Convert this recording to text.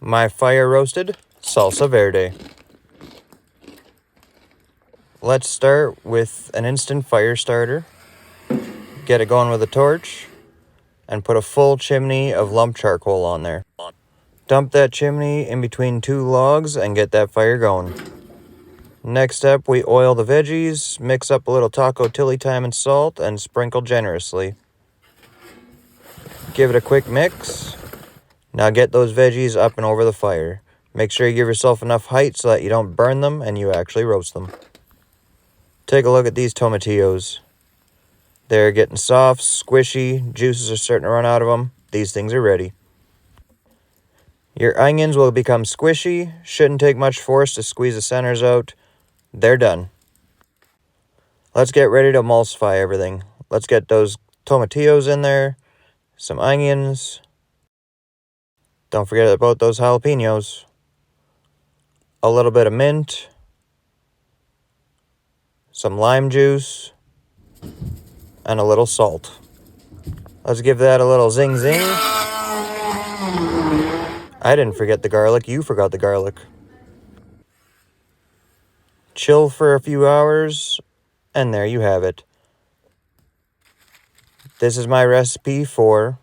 my fire roasted Salsa Verde. Let's start with an instant fire starter. Get it going with a torch and put a full chimney of lump charcoal on there. Dump that chimney in between two logs and get that fire going. Next step, we oil the veggies, mix up a little taco tilly thyme and salt, and sprinkle generously. Give it a quick mix. Now get those veggies up and over the fire. Make sure you give yourself enough height so that you don't burn them and you actually roast them. Take a look at these tomatillos. They're getting soft, squishy, juices are starting to run out of them. These things are ready. Your onions will become squishy, shouldn't take much force to squeeze the centers out. They're done. Let's get ready to emulsify everything. Let's get those tomatillos in there, some onions. Don't forget about those jalapenos. A little bit of mint, some lime juice, and a little salt. Let's give that a little zing zing. I didn't forget the garlic, you forgot the garlic. Chill for a few hours, and there you have it. This is my recipe for